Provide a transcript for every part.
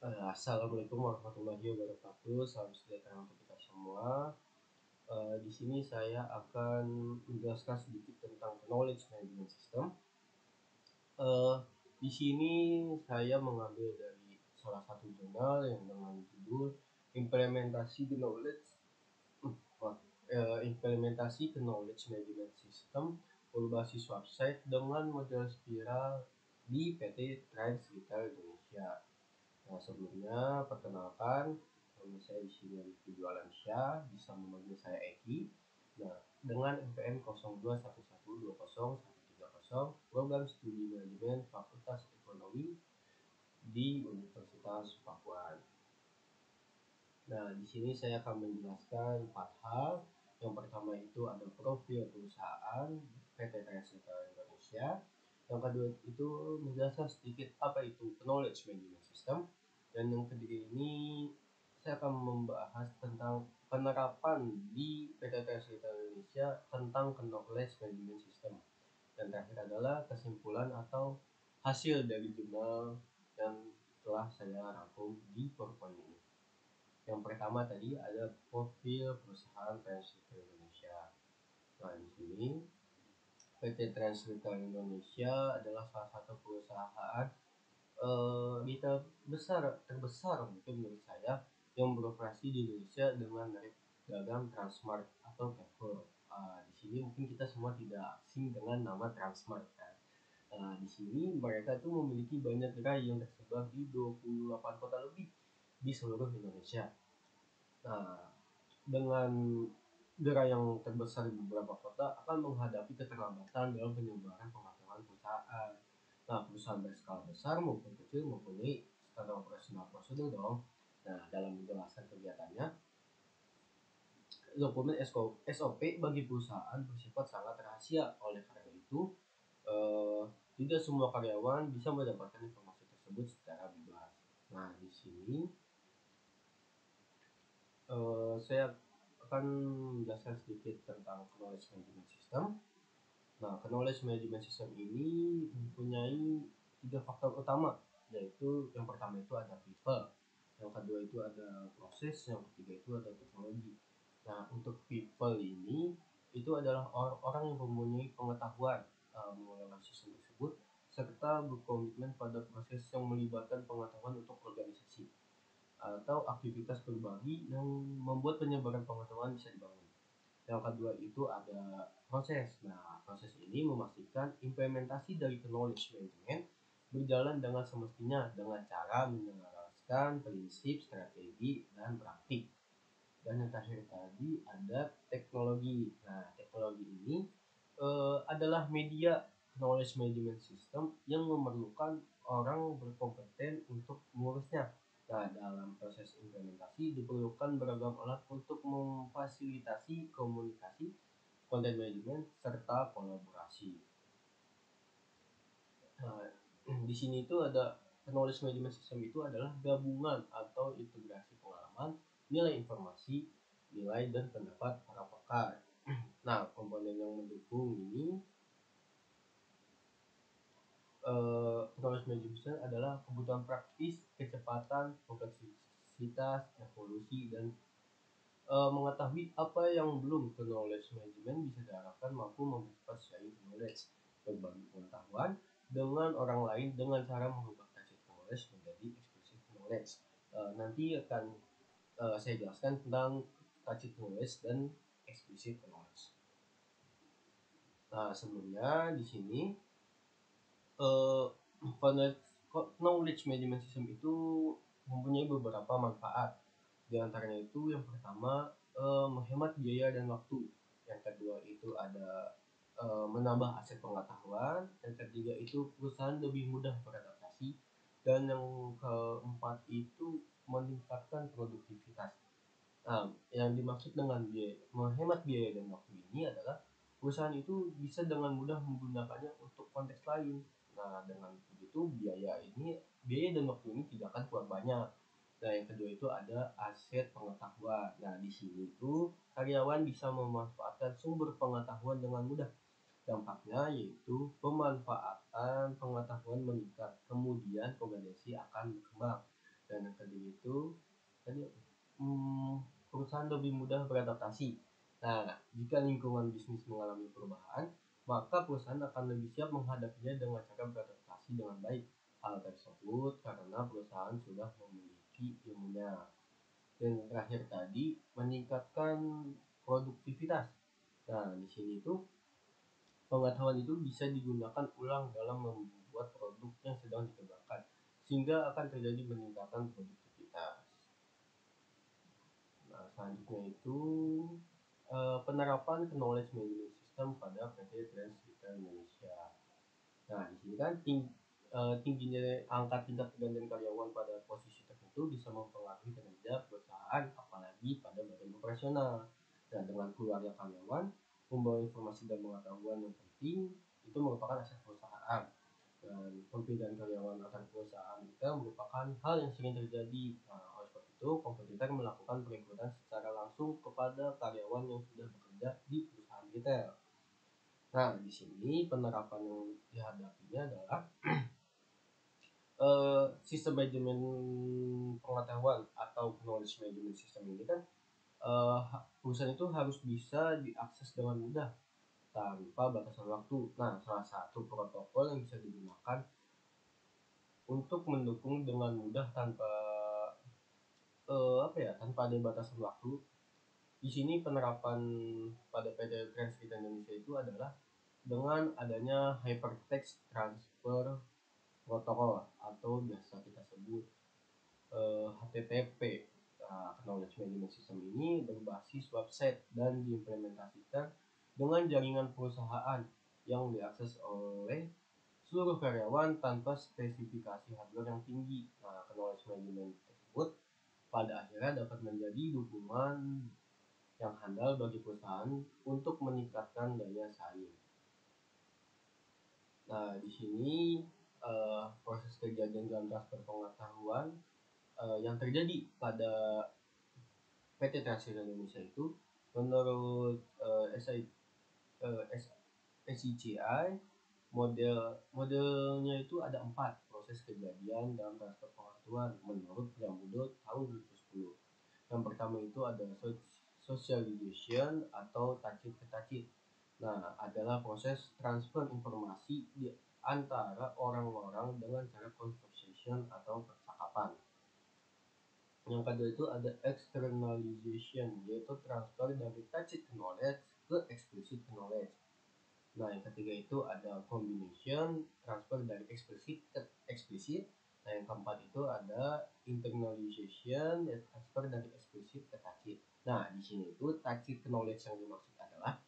Assalamualaikum warahmatullahi wabarakatuh. Salam sejahtera untuk kita semua. Di sini saya akan menjelaskan sedikit tentang knowledge management system. Di sini saya mengambil dari salah satu jurnal yang dengan judul implementasi knowledge management system berbasis website dengan model spiral di PT Trans Retail Indonesia. Nah, sebelumnya perkenalkan, nama saya di sini Rifki Jualansyah, bisa memanggil saya Eki. Nah, dengan NPM 0211201130, program studi manajemen Fakultas Ekonomi di Universitas Pakuan. Nah, di sini saya akan menjelaskan 4 hal. Yang pertama itu ada profil perusahaan PT Trans Retail Indonesia. Yang kedua itu menjelaskan sedikit apa itu knowledge management system. Dan yang ketiga ini saya akan membahas tentang penerapan di PT Trans Retail Indonesia tentang knowledge management system. Dan terakhir adalah kesimpulan atau hasil dari jurnal yang telah saya rangkum di PowerPoint ini. Yang pertama tadi ada profil perusahaan Trans Retail Indonesia. Nah, di sini PT Trans Retail Indonesia adalah salah satu perusahaan retail terbesar mungkin menurut saya yang beroperasi di Indonesia dengan merek dagang Transmart atau Carrefour. Di sini mungkin kita semua tidak asing dengan nama Transmart kan. Di sini mereka itu memiliki banyak gerai yang tersebar di 28 kota lebih di seluruh Indonesia. Nah, dengan gerai yang terbesar di beberapa kota akan menghadapi keterlambatan dalam penyebaran pemasaran perusahaan. Nah, perusahaan berskala besar maupun kecil mempunyai standar operasional prosedur dong. Nah, dalam menjelaskan kegiatannya, dokumen SOP bagi perusahaan bersifat sangat rahasia. Oleh karena itu, tidak semua karyawan bisa mendapatkan informasi tersebut secara bebas. Nah, di sini saya akan menjelaskan sedikit tentang knowledge management system. Nah, knowledge management system ini mempunyai 3 faktor utama, yaitu yang pertama itu ada people, yang kedua itu ada proses, yang ketiga itu ada teknologi. Nah, untuk people ini itu adalah orang-orang yang mempunyai pengetahuan mengenai sistem tersebut serta berkomitmen pada proses yang melibatkan pengetahuan untuk organisasi atau aktivitas berbagi yang membuat penyebaran pengetahuan bisa dibangun. Yang kedua itu ada proses. Nah, proses ini memastikan implementasi dari knowledge management berjalan dengan semestinya dengan cara menyelaraskan prinsip, strategi, dan praktik. Dan yang terakhir tadi ada teknologi. Nah, teknologi ini adalah media knowledge management system yang memerlukan orang berkompeten untuk mengurusnya. Nah, dalam proses implementasi diperlukan beragam alat untuk memfasilitasi komunikasi, content management, serta kolaborasi. Nah, di sini itu ada knowledge management system itu adalah gabungan atau integrasi pengalaman, nilai informasi, nilai dan pendapat para pakar. Nah, komponen yang mendukung ini knowledge management adalah kebutuhan praktis, kecepatan, kompleksitas, evolusi, dan mengetahui apa yang belum ke knowledge management bisa diharapkan mampu mempercepat sharing knowledge, berbagi pengetahuan dengan orang lain dengan cara mengubah tacit knowledge menjadi explicit knowledge. Nanti akan saya jelaskan tentang tacit knowledge dan explicit knowledge. Nah, sebelumnya di sini knowledge management system itu mempunyai beberapa manfaat. Di antaranya itu yang pertama menghemat biaya dan waktu. Yang kedua itu ada menambah aset pengetahuan. Yang ketiga itu perusahaan lebih mudah beradaptasi. Dan yang keempat itu meningkatkan produktivitas. Nah, yang dimaksud dengan menghemat biaya dan waktu ini adalah perusahaan itu bisa dengan mudah menggunakannya untuk konteks lain. Nah, dengan begitu biaya dan waktu ini tidak akan keluar banyak. Nah, yang kedua itu ada aset pengetahuan. Nah, di sini itu karyawan bisa memanfaatkan sumber pengetahuan dengan mudah. Dampaknya yaitu pemanfaatan pengetahuan meningkat, kemudian organisasi akan berkembang. Dan Dan yang ketiga itu tadi perusahaan lebih mudah beradaptasi. Nah, jika lingkungan bisnis mengalami perubahan, maka perusahaan akan lebih siap menghadapinya dengan cara beradaptasi dengan baik. Hal tersebut karena perusahaan sudah memiliki ilmunya. Dan terakhir tadi, meningkatkan produktivitas. Nah, di sini itu pengetahuan itu bisa digunakan ulang dalam membuat produk yang sedang dikembangkan, sehingga akan terjadi peningkatan produktivitas. Nah, selanjutnya itu penerapan knowledge management system pada PT Trans Retail Indonesia. Nah, di sini kan tingginya angka tingkat pergantian karyawan pada posisi tertentu bisa mempengaruhi kinerja perusahaan, apalagi pada bagian operasional. Dan dengan keluarnya karyawan, membawa informasi dan pengetahuan yang penting itu merupakan aset perusahaan. Dan perpindahan karyawan antar perusahaan kita merupakan hal yang sering terjadi. Nah, oleh sebab itu, kompetitor melakukan perekrutan secara langsung kepada karyawan yang sudah bekerja di perusahaan retail. Nah, di sini penerapan yang dihadapinya adalah sistem manajemen pengetahuan atau knowledge management system ini kan perusahaan itu harus bisa diakses dengan mudah tanpa batasan waktu. Nah, salah satu protokol yang bisa digunakan untuk mendukung dengan mudah tanpa tanpa ada batasan waktu. Di sini penerapan pada PT Trans Retail Indonesia itu adalah dengan adanya hypertext transfer protokol atau biasa kita sebut HTTP. Nah, knowledge management system ini berbasis website dan diimplementasikan dengan jaringan perusahaan yang diakses oleh seluruh karyawan tanpa spesifikasi hardware yang tinggi. Nah, knowledge management tersebut pada akhirnya dapat menjadi dukungan yang handal bagi perusahaan untuk meningkatkan daya saing. Nah, di sini proses kejadian dalam transfer pengetahuan yang terjadi pada PT Trans Retail Indonesia itu menurut SICI modelnya itu ada 4 proses kejadian dalam transfer pengetahuan menurut Preambudel tahun 2010. Yang pertama itu ada socialization atau tacit ke tacit. Nah, adalah proses transfer informasi di antara orang-orang dengan cara conversation atau percakapan. Yang kedua itu ada externalization, yaitu transfer dari tacit knowledge ke explicit knowledge. Nah, yang ketiga itu ada combination, transfer dari eksplisit ke eksplisit. Nah, yang keempat itu ada internalization, transfer dari eksplisit ke tacit. Nah, di sini itu tacit knowledge yang dimaksud adalah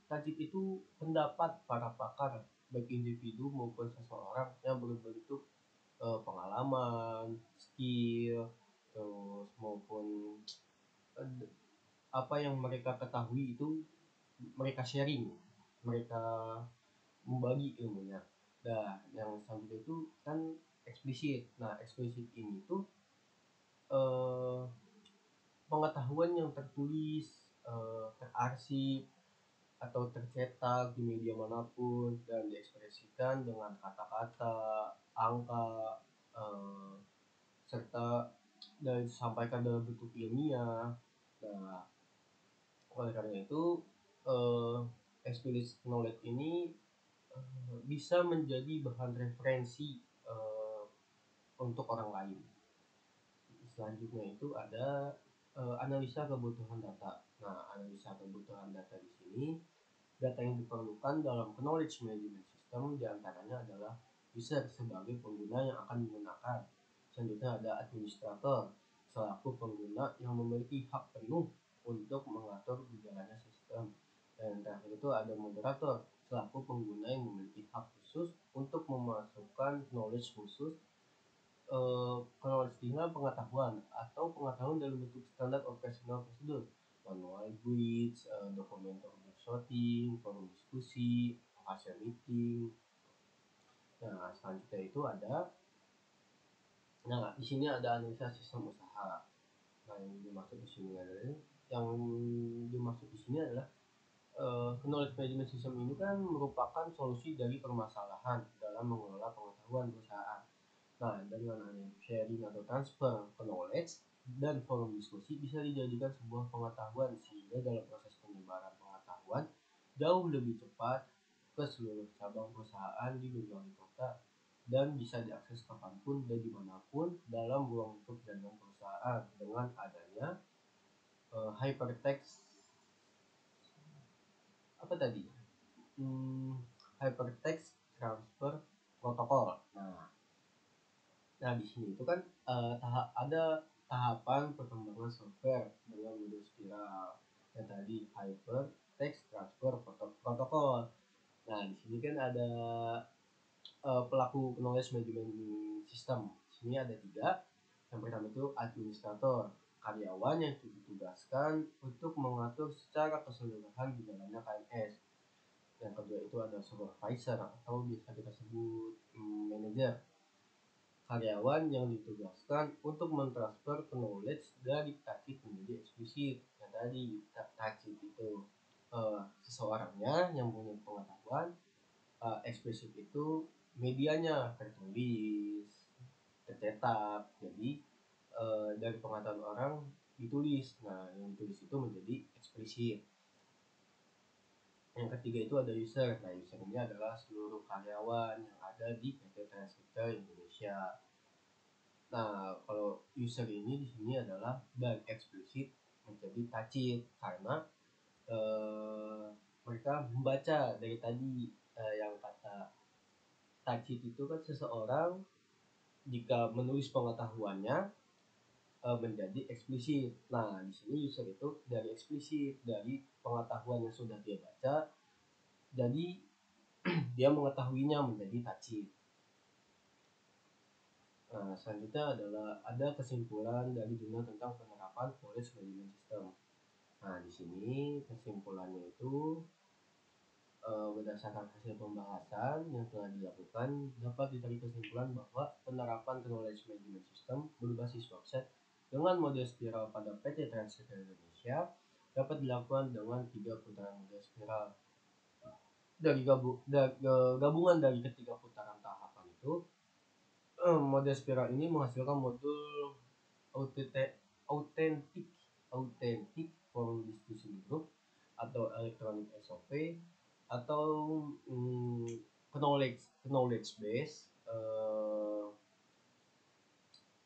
tacit itu pendapat para pakar baik individu maupun seseorang yang berbentuk pengalaman, skill, terus maupun apa yang mereka ketahui itu mereka sharing, mereka membagi ilmunya. Nah, yang selanjutnya itu kan eksplisit. Nah, eksplisit ini tuh pengetahuan yang tertulis, terarsip atau tercetak di media manapun dan diekspresikan dengan kata-kata, angka, serta dan disampaikan dalam bentuk ilmiah. Nah, oleh karena itu explicit knowledge ini bisa menjadi bahan referensi untuk orang lain. Selanjutnya itu ada analisa kebutuhan data. Nah, analisa kebutuhan data di sini, data yang diperlukan dalam knowledge management system diantaranya adalah user sebagai pengguna yang akan menggunakan. Selanjutnya ada administrator selaku pengguna yang memiliki hak penuh untuk mengatur berjalannya sistem. Dan terakhir itu ada moderator selaku pengguna yang memiliki hak khusus untuk memasukkan knowledge khusus knowledge dengan pengetahuan atau pengetahuan dalam bentuk standar operasional prosedur, manual guides, dokumen sorting, forum diskusi, hasil meeting. Nah, selanjutnya itu ada di sini ada analisa sistem usaha. Nah, yang dimaksud di sini adalah knowledge management system ini kan merupakan solusi dari permasalahan dalam mengelola pengetahuan perusahaan. Nah, dengan sharing atau transfer knowledge dan forum diskusi bisa dijadikan sebuah pengetahuan, sehingga dalam proses penyebaran pengetahuan jauh lebih cepat ke seluruh cabang perusahaan di berbagai kota dan bisa diakses kapanpun dan dimanapun dalam ruang lingkup jaringan perusahaan dengan adanya hypertext apa tadi hypertext transfer protokol. Nah di sini itu kan ada tahapan perkembangan software dengan model spiral yang tadi hypertext transfer protokol. Nah di sini kan ada pelaku knowledge management system. Di sini ada 3. Yang pertama itu administrator, karyawan yang ditugaskan untuk mengatur secara keseluruhan di dalamnya KNS. Yang kedua itu ada supervisor atau bisa kita sebut manager, karyawan yang ditugaskan untuk mentransfer knowledge dari taktik menjadi eksplisit. Yang tadi taktik itu seseorangnya yang punya pengetahuan, eksplisit itu medianya tertulis, tercetak. Jadi dari pengetahuan orang ditulis. Nah yang ditulis itu menjadi eksplisit. Yang ketiga itu ada user. Nah user ini adalah seluruh karyawan yang ada di PT Transcriptor Indonesia. Nah kalau user ini di sini adalah dari eksplisit menjadi tacit karena mereka membaca dari tadi yang kata tacit itu kan seseorang jika menulis pengetahuannya menjadi eksplisit. Nah di sini user itu dari eksplisit, dari pengetahuan yang sudah dia baca, jadi dia mengetahuinya menjadi tacit. Nah, selanjutnya adalah ada kesimpulan dari dunia tentang penerapan knowledge management system. Nah, di sini kesimpulannya itu berdasarkan hasil pembahasan yang telah dilakukan, dapat ditarik kesimpulan bahwa penerapan knowledge management system berbasis website dengan model spiral pada PT Transcriptor Indonesia dapat dilakukan dengan 3 putaran model spiral. Dari gabungan dari ketiga putaran tahapan itu, model spiral ini menghasilkan modul autentik forum diskusi grup atau electronic SOP atau knowledge base,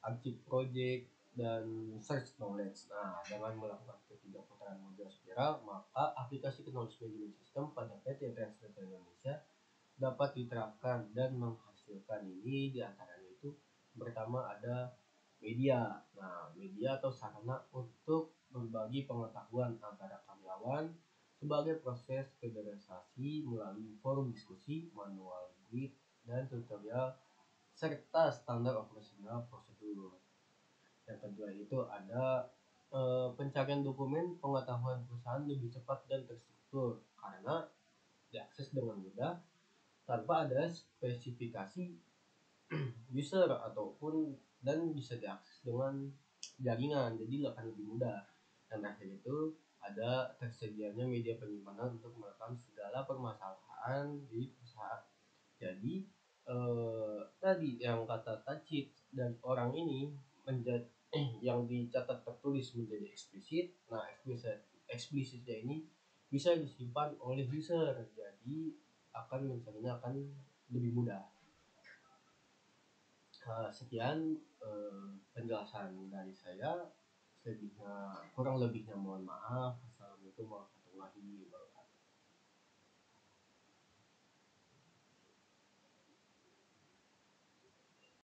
active project dan search knowledge. Nah dengan melakukan ketiga putaran model spiral, maka aplikasi knowledge management system pada PT Transcriptor Indonesia dapat diterapkan dan menghasilkan ini diantaranya itu pertama ada media. Nah media atau sarana untuk berbagi pengetahuan antara karyawan sebagai proses kaderisasi melalui forum diskusi, manual guide dan tutorial serta standar operasional prosedur. Yang kedua itu ada pencarian dokumen pengetahuan perusahaan lebih cepat dan terstruktur karena diakses dengan mudah tanpa ada spesifikasi user ataupun dan bisa diakses dengan jaringan, jadi akan lebih mudah. Dan akhir itu ada tersedianya media penyimpanan untuk merekam segala permasalahan di perusahaan. Jadi tadi yang kata tacit dan orang ini menjadi yang dicatat tertulis menjadi eksplisit. Nah eksplisitnya ini bisa disimpan oleh user, jadi akan mencarinya akan lebih mudah. Sekian penjelasan dari saya. Kurang lebihnya mohon maaf. Assalamualaikum warahmatullahi wabarakatuh.